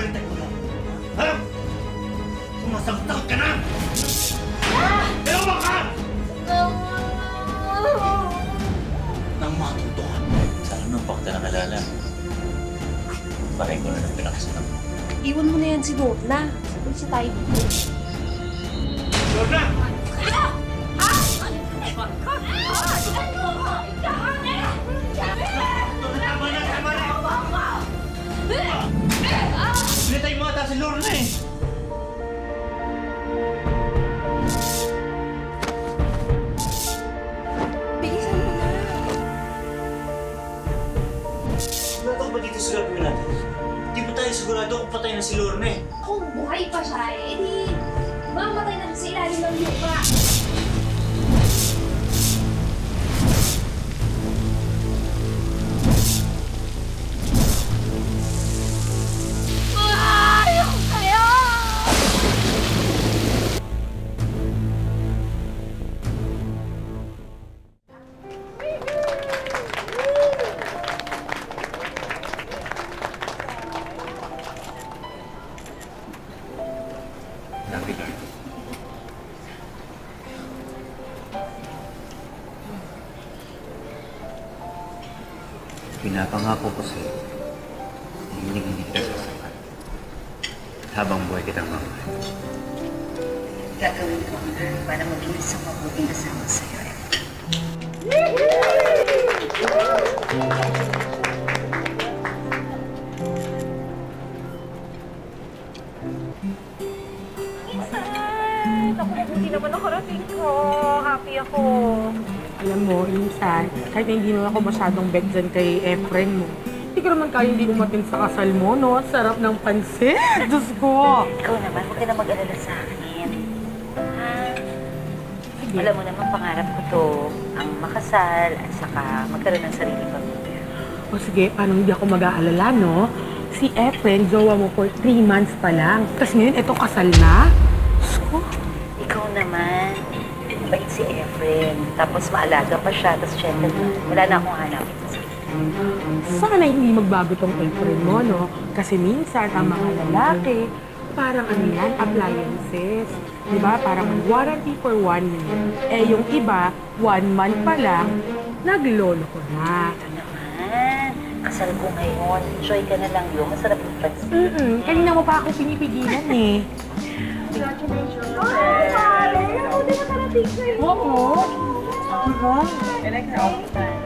Pinagalitan ko lang. Ha? Sumasagtang ka na! Dalawa ka! Nang matutuhan. Sana nung pa kita nakalala. Paray ko na ng pinakasalan mo. Iwan mo na yan si Lorna. Sabay siya tayo dito. Lorna! Tama na! Pinatay mo ata si Lorna eh! Bigisan mo na. Sigurado ko ba dito sa gagawin natin? Di ba tayo sigurado kung patay na si Lorna eh? Kung buhay pa siya, eh di mamatay na sa ilalim ng lupa. Pinapangako ko sa'yo, hindi kita sasakal. Habang buhay kitang mamahal. Gagawin ko na para maging isang mabuting kasama sa'yo. Naku, mabuti naman nakarating ko. Happy ako. Alam mo, minsan, kahit hindi naman ako masyadong bet dyan kay Efren mo, hindi ko naman kaya hindi umatin sa kasal mo, no? Sarap ng pansit! Diyos ko! Ikaw naman, huwag ka na mag-alala sa akin. Ha? Alam mo naman, pangarap ko to, ang makasal at saka magkaroon ng sariling pamilya. O sige, paano hindi ako mag-aalala, no? Si Efren, jowa mo for 3 months pa lang. Tapos ngayon, eto kasal na? Diyos ko! Ikaw naman, mabait si Efren. Tapos maalaga pa siya, tapos syempre, wala na akong hanapin. Sana hindi magbago tong Efren mo, no? Kasi minsan, ang mga lalaki, parang ano yan, appliances. Diba? Parang warranty for 1 year. Eh, yung iba, 1 month pa lang, naglolo ko na. Ito naman, kasal ko ngayon. Enjoy ka na lang yun. Masarap yung pansin. Kanina mo pa ako pinipigilan eh. Congratulations! Oh, pare! Mabuti nakarating kayo. Oo. I like her all the time.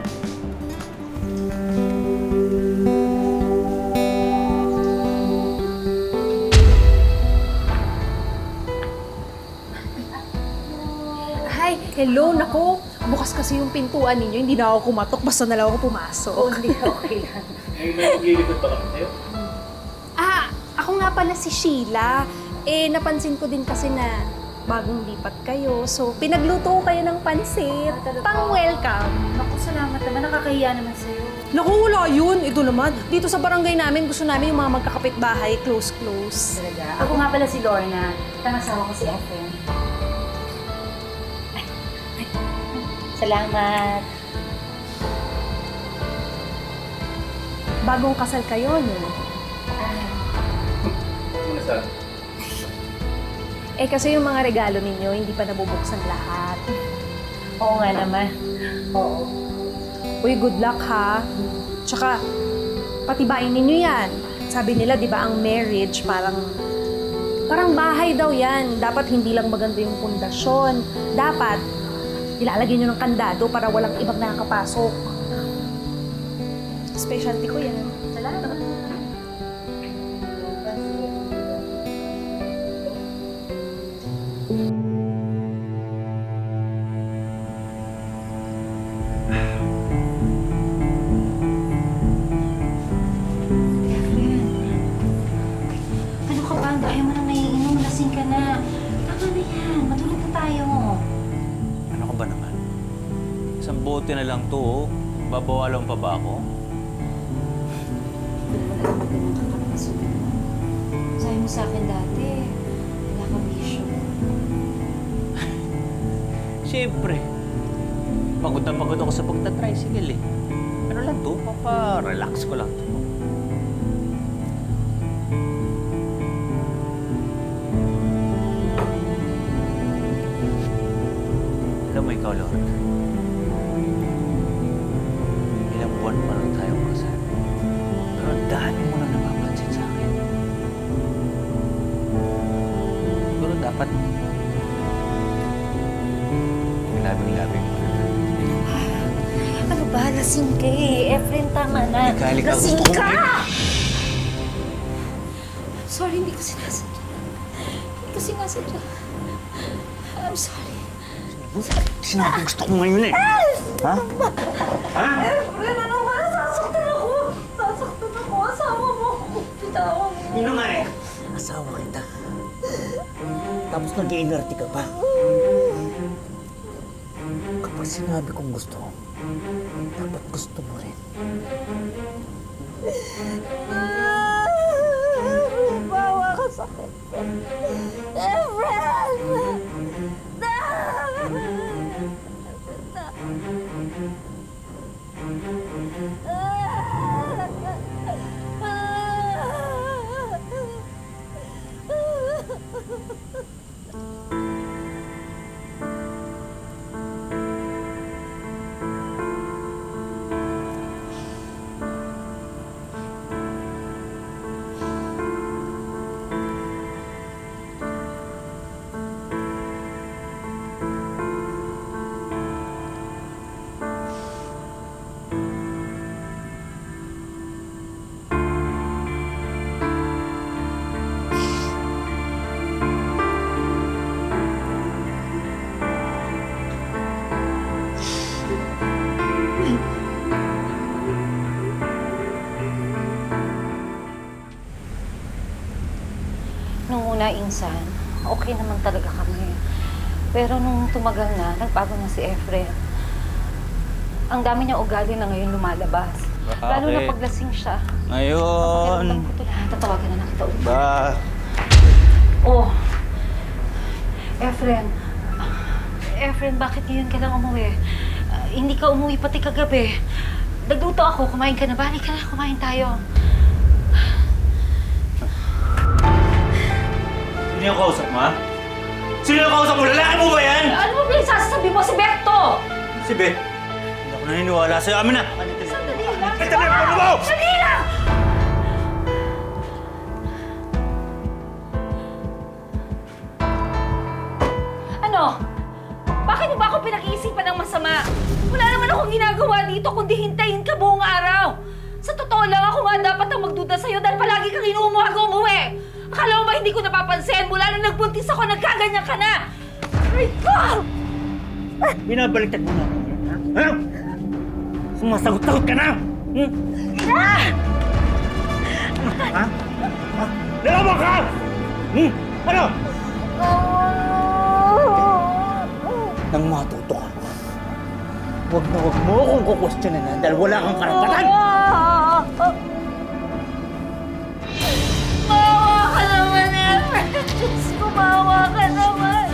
Hi! Hello! Naku! Bukas kasi yung pintuan ninyo. Hindi na ako kumatok. Basta na lang ako pumasok. Oo, hindi. Okay lang. Ay, may maglilipot pa kami sa'yo? Ako nga pala si Sheila. Eh, napansin ko din kasi na bagong lipat kayo. So, pinagluto ko kayo ng pansit. Pang-welcome. Naku, salamat naman. Nakakahiya naman sa'yo. Naku, wala yun. Ito naman. Dito sa barangay namin, gusto namin yung mga magkakapit-bahay, close-close. Talaga. Ako nga pala si Lorna. Tangasawa ko si Efren. Salamat. Bagong kasal kayo, no? Ano sa? Eh, kasi yung mga regalo ninyo, hindi pa nabubuksan lahat. Oo nga naman. Oo. Uy, good luck, ha? Tsaka, patibayin ninyo yan. Sabi nila, di ba, ang marriage parang bahay daw yan. Dapat hindi lang maganda yung pundasyon. Dapat, ilalagay nyo ng kandado para walang ibang nakakapasok. Specialty ko yan. Salamat. Ano ka ba? Ayaw mo nang naiinom. Lasing ka na. Tama na yan. Matulog na tayo. Ano ka ba naman? Isang bote na lang to, oh. Babawalan pa ba ako? Sabi mo sa akin dati, wala kang bisyo. Siyempre. Pagod na pagod ako sa pagta-tricycle eh. Ano lang to? Papa-relax ko lang to. ikaw, Lord. Ilang buwan pa lang tayong kasal. Pero ang dami mo na napapansin sa akin. Pero dapat labing-labing mo na. Ano ba? Lasing ka eh. Efren, tama na. Halika, Lasing gusto ko- ka! Sorry, hindi ko sinasadya. Hindi ko sinasadya. I'm sorry. Sinabi gusto ko ngayon eh. Ha? Ha? Efren, ano ba? Sasaktan ako. Sasaktan ako. Asawa mo ako. Bitawan mo. Yun na nga eh. Asawa kita. Tapos nag-iinerte ka pa. Kapag sinabi kong gusto, dapat gusto mo rin. Bawa ka sa akin. Efren! Nung una, Insan, okay naman talaga kami. Pero nung tumagal na, nagbago na si Efren. Ang dami niya ugali na ngayon lumalabas. Bakit? Lalo na paglasing siya. Ngayon. Pakiramdam ko ito lahat. Tatawagan na kita ulit. Ba? Oh, Efren. Efren, bakit ngayon ka lang umuwi? Hindi ka umuwi pati kagabi. Nagluto ako. Kumain ka na ba? Halika na, kumain tayo. Sino yung kausap mo, ha? Sino yung kausap mo? Lalaki mo ba yan? Ano mo pinagsasabi mo? Si Berto! Si Beth. Hindi ako naniniwala sa'yo. Amin na! Sandali lang! Ito na yung mo! Sandali lang! Ano? Bakit mo ba ako pinag-iisipan ng masama? Wala naman akong ginagawa dito kundi hintayin ka buong araw. Sa totoo lang, ako nga dapat ang magduda sa'yo dahil palagi kang umuwi. Akala mo ba hindi ko napapansin? Mula nang nagbuntis ako, nagkaganyan ka na! Aray ko! Binabaliktad mo na ako. Ha? Sumasagot-sagot ka na! Hmm? Ha? Ha? Lalaban ka! Hmm? Ano? Nang matuto ka, huwag mo akong kukwestiyonan dahil wala kang karapatan! Maawa ka naman, Efren! Diyos ko, maawa ka naman!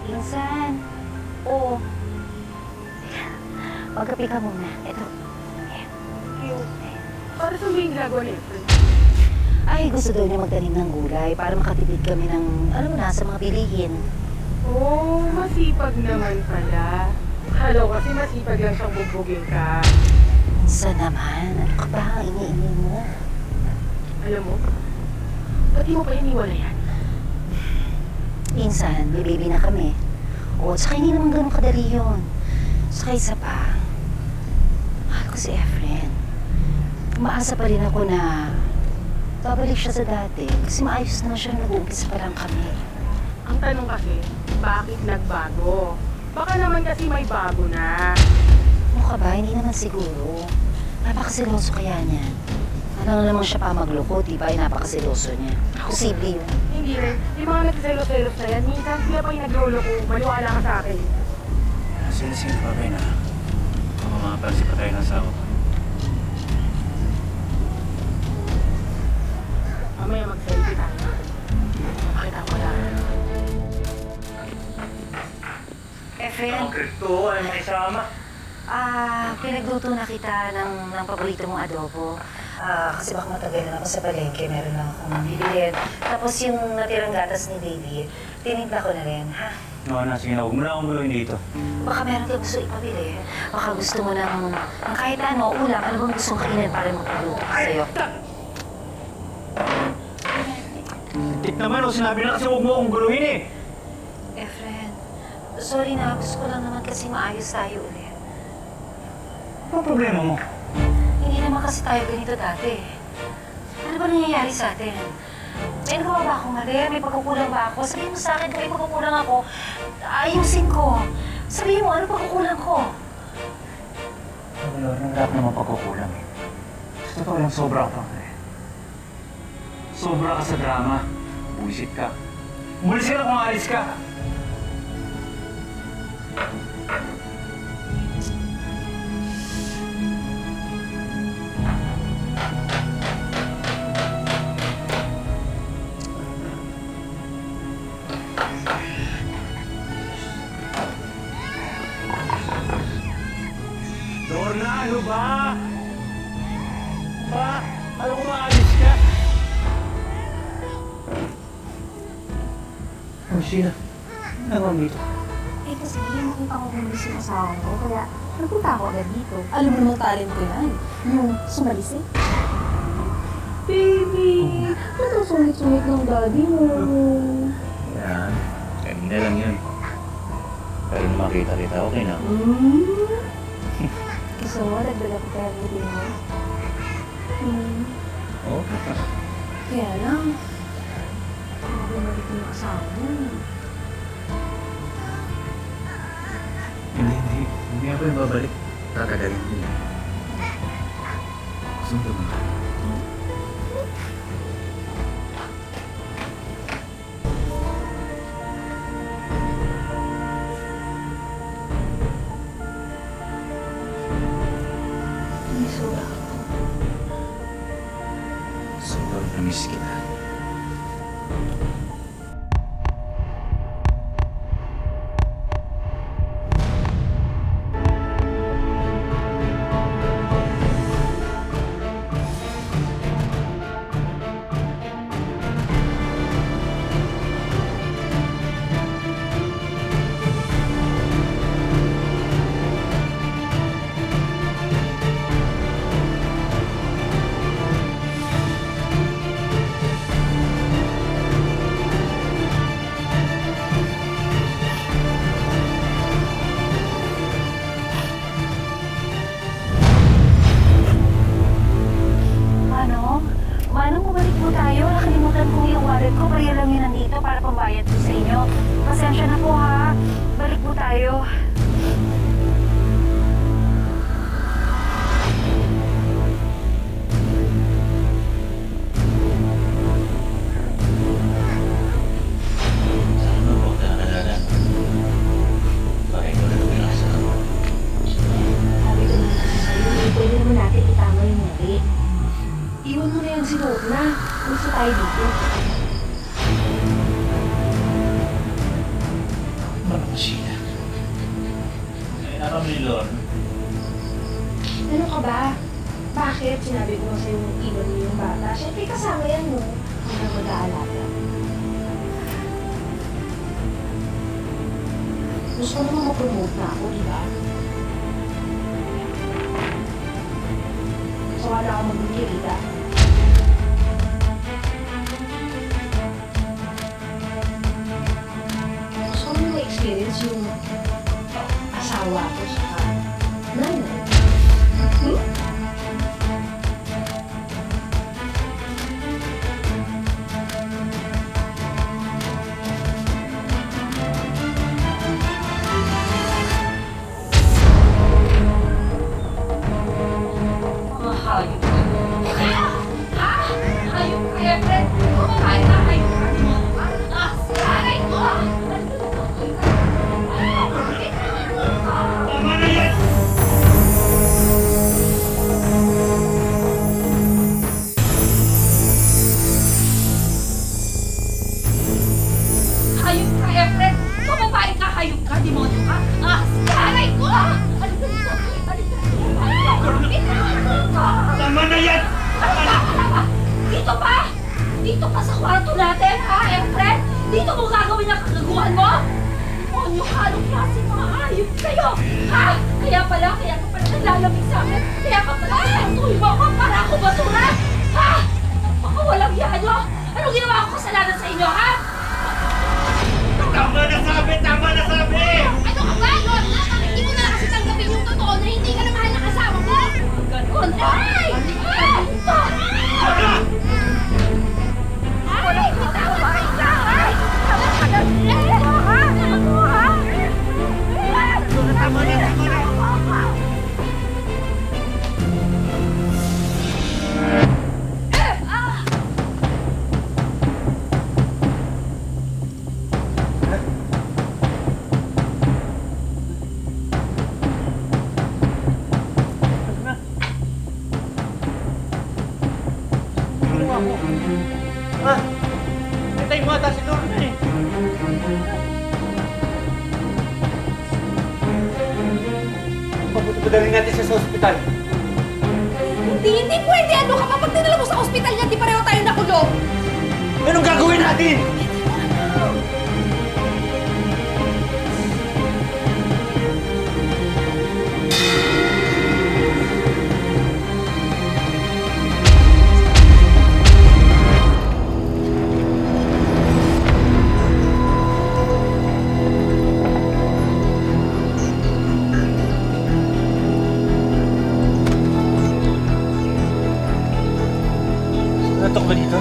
Insan. Oo. Magkapi ka muna. Ito. Para sa may ginagawa ni Efren. Ay, gusto daw niya magtanim ng gulay para makatipid kami ng, alam mo na, sa mga bilihin. Oh, masipag naman pala. Akala ko kasi masipag lang siyang bubugin ka. Insan naman. Ano ka ba? Ini-ini mo. Alam mo, pati mo pa iniwala yan. Insan, may baby na kami. Oo, tsaka hindi naman ganun kadali yun. Tsaka isa pa, mahal ko si Efren. Umaasa pa rin ako na babalik siya sa dati kasi maayos naman siya nag-uumpisa pa lang kami. Ang tanong kasi, bakit nagbago? Baka naman kasi may bago na. Ano ka ba? Hindi naman siguro. Napakasiloso kaya niya. Alam naman siya pa magloko, di ba? Napakasiloso niya. Posible yun. Hindi rin. Yung mga nagsiselos-selos na yan, minsan sila pa yung naglolo ko. Maniwala ka sa akin. Sige, babay na. Baka makapalsi pa tayo ng asawa. Mamaya mag-selfie tayo. Makita ko lang. Efren, Kristo, ay makisama. pinagluto na kita ng paborito mong adobo. Kasi baka matagal na ako sa palengke, meron lang akong bibilhin. Tapos yung natirang gatas ni David, tinimpla ko na rin, ha? No, sige na. Huwag mo na akong guluhin dito. Baka meron ka gusto ipabili. Baka gusto mo ng kahit ano, ulam. Ano bang gusto mong kainin para magpagluto ko sa'yo? Tik naman, sinabi na kasi huwag mo akong guluhin eh. Efren, sorry na. Gusto ko lang naman kasi maayos tayo ulit. Ano problema mo? Hindi naman kasi tayo ganito dati. Ano ba nangyayari sa atin? May nagawa ba akong mali? May pagkukulang ba ako? Sabihin mo sa akin kung may pagkukulang ako, ayusin ko. Sabihin mo, ano pagkukulang ko? Wala naman pagkukulang eh. Sa totoo lang, sobra ka pa eh. Sobra ka sa drama. Buisit ka. Umalis ka na kung alis ka. Lorna, ano ba? Ano kung maalis ka? Oh, Sheila. Ano dito? Eh kasi hindi mo kita ko bumili sa asawa ko, kaya nagpunta ako agad dito. Alam mo naman talent ko yan, yung sumalisi. Baby, ba't ang sungit-sungit ng daddy mo? Yan. Kanina lang yun. Pero nung makita kita, okay na. Gusto mo, nagdaga ko kaya hindi mo. Oo. Kaya lang, bumalik yung asawa niya. Hindi ako yung babalik. Tatagaling din. Sundo mo. Sobrang namiss kita. Manong, bumalik po tayo. Nakalimutan ko yung wallet ko. Kaya lang yun nandito para pambayad ko sa inyo. Pasensya na po ha. Balik po tayo. Sana mo huwag ka nakalala. Bakit ko na pinakasama? Sabi ko na sa'yo, pwede naman natin itama yung mali. Iwan mo na yan si Lorna. Gusto tayo dito. Ano ba siya? Ay, alam ni Lorna. Ano ka ba? Bakit? Sinabi ko na sa'yo iwan mo yung bata. Siyempre kasama yan, no? Ang na mag-aalaga. Gusto ko naman ma-promote na ako, di ba? So, wala akong mag-girita. Gusto ko naman ma-experience yung Dito pa sa kwarto natin, ha, Efren? Dito mo gagawin ang kagaguhan mo? Monyo ka, anong klase mga hayop kayo? Ha? Kaya ka pala naglalamig sa akin? Kaya ka pala pinatuloy mo ako para ako basura? Ha? Baka walang yano? Anong ginawa ko kasalanan sa inyo, ha? Tama na sabi! Tama na sabi! Ano ka ba, Lorna? Bakit di mo na kasi tanggapin yung totoo na hindi ka na mahal ng asawa mo? Ganon, ay! Ay! Ay! Bitaway ka! Ay! Tama na! Hintay mo ata si Lorna eh. Papadalhin natin siya sa ospital. Hindi pwede! Ano ka? Kapag dinala mo sa ospital niya, di pareho tayo nakulong! Anong gagawin natin? Natok ba dito?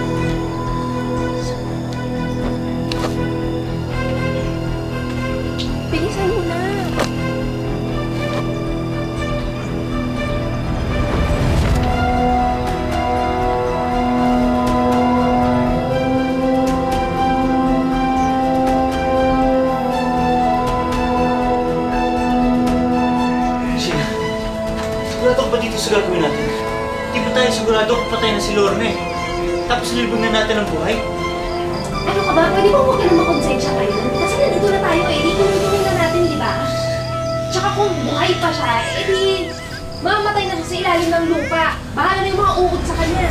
Bilisan mo na! Sheila, sigurado ka ba dito sa gagawin natin? Di ba tayo sigurado kung patay na si Lorna eh? Tapos nilibog na natin ang buhay? Ano ka ba? Pwede ba huwag ka na makonsensya tayo? Kasi nandito na tayo eh. Itulong na natin, di ba? Tsaka kung buhay pa siya, di mamamatay na siya sa ilalim ng lupa. Bahala na yung mga uod sa kanya.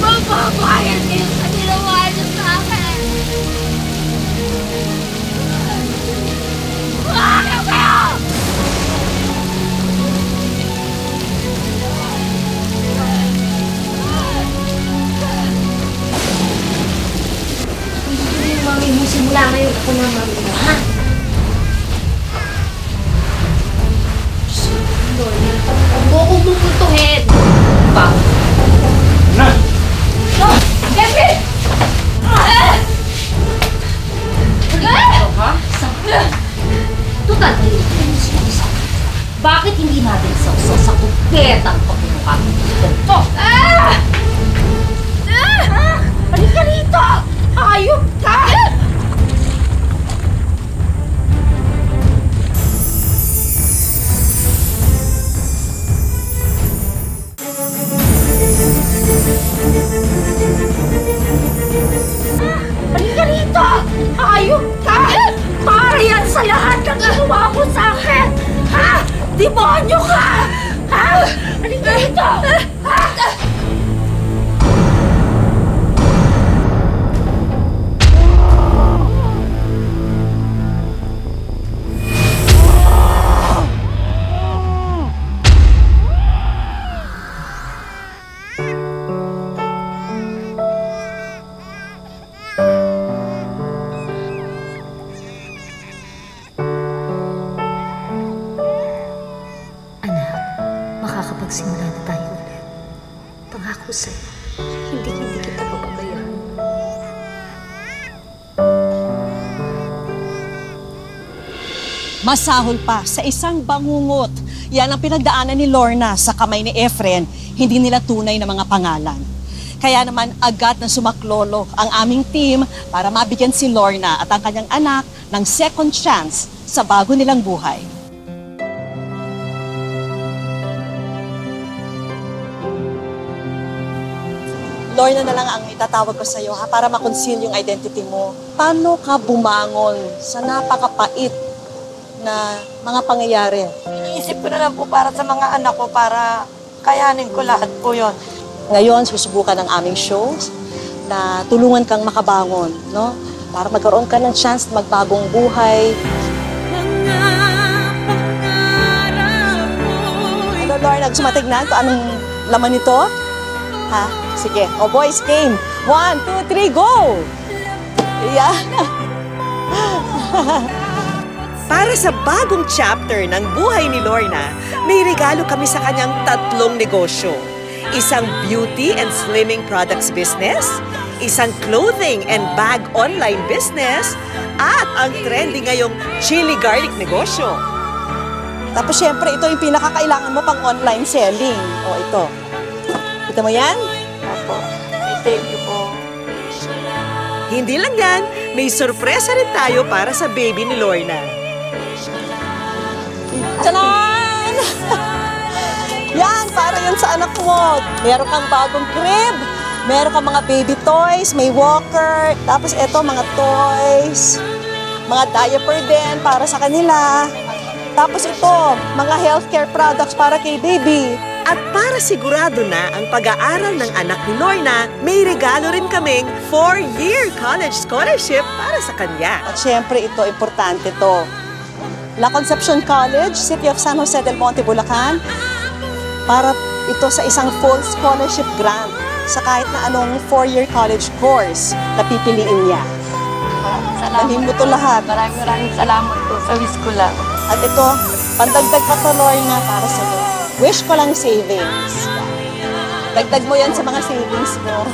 Magbabayad kayo sa ginawa niyo sa akin! Ayaw kayo! Hindi yung mami mo simula ngayon. Ako na mami mo, ha? Lord, huwag mo akong pupuntuhin! Pa! Na! Oh! Kevin! Ha? Tutal, bakit hindi natin sausaw sa kupetang pagmumukha ganito? Halika rito! Hayop ka! Halika rito! Hayop ka! Para yan sa lahat ng ginawa mo sa akin! Ha? Demonyo ka! Ha? Halika rito! Ha? magsimula na tayo ulit. Pangako sa'yo, hindi kita pababayaan. Masahol pa sa isang bangungot. Yan ang pinagdaanan ni Lorna sa kamay ni Efren, hindi nila tunay na mga pangalan. Kaya naman agad na sumaklolo ang aming team para mabigyan si Lorna at ang kanyang anak ng second chance sa bago nilang buhay. Lorna na lang ang itatawag ko sa'yo ha, para makonceal yung identity mo. Paano ka bumangon sa napakapait na mga pangyayari? Iniisip ko na lang po para sa mga anak ko, para kayanin ko lahat po yon. Ngayon, susubukan ng aming shows na tulungan kang makabangon, no? Para magkaroon ka ng chance na magbagong buhay. Ano, Lorna, gusto matignan kung anong laman nito? Ha? Sige. O, boys, game. 1, 2, 3, go! Yeah. Para sa bagong chapter ng buhay ni Lorna, may regalo kami sa kanyang 3 negosyo. Isang beauty and slimming products business, isang clothing and bag online business, at ang trendy ngayong chili garlic negosyo. Tapos syempre, ito yung pinakakailangan mo pang online selling. O, ito. Kita mo yan? Opo. Thank you po. Hindi lang yan, may sorpresa rin tayo para sa baby ni Lorna. Tchanan! Yan, para yan sa anak mo. Meron kang bagong crib, meron kang mga baby toys, may walker, tapos eto mga toys, mga diaper din para sa kanila. Tapos ito, mga healthcare products para kay baby. At para sigurado na ang pag-aaral ng anak ni Lorna, may regalo rin kaming 4-year college scholarship para sa kanya. At syempre ito, importante to. La Concepcion College, City of San Jose del Monte, Bulacan, para ito sa isang full scholarship grant sa kahit na anong 4-year college course na pipiliin niya. Dalhin mo to lahat. Maraming salamat po sa wish ko lang. At ito, pandagdag pa to, Lorna, para sa'yo. Wish ko lang savings. Dagdag mo yan sa mga savings mo.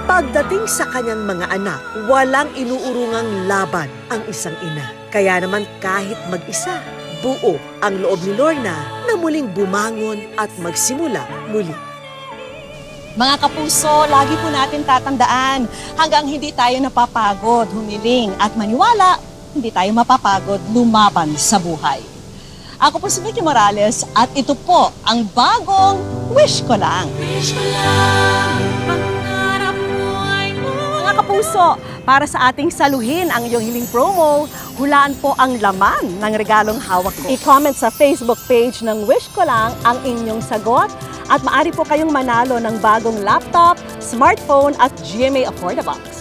Pagdating sa kanyang mga anak, walang inuurungang laban ang isang ina. Kaya naman kahit mag-isa, buo ang loob ni Lorna na muling bumangon at magsimula muli. Mga kapuso, lagi po natin tatandaan, hanggang hindi tayo napapagod, humiling at maniwala, hindi tayo mapapagod lumaban sa buhay. Ako po si Vicky Morales at ito po ang bagong Wish Ko Lang. Wish ko lang, pangarap mo ay mga kapuso, para sa ating saluhin ang iyong hiling promo, hulaan po ang laman ng regalong hawak ko. I-comment sa Facebook page ng Wish Ko Lang ang inyong sagot at maaari po kayong manalo ng bagong laptop, smartphone at GMA Affordabox.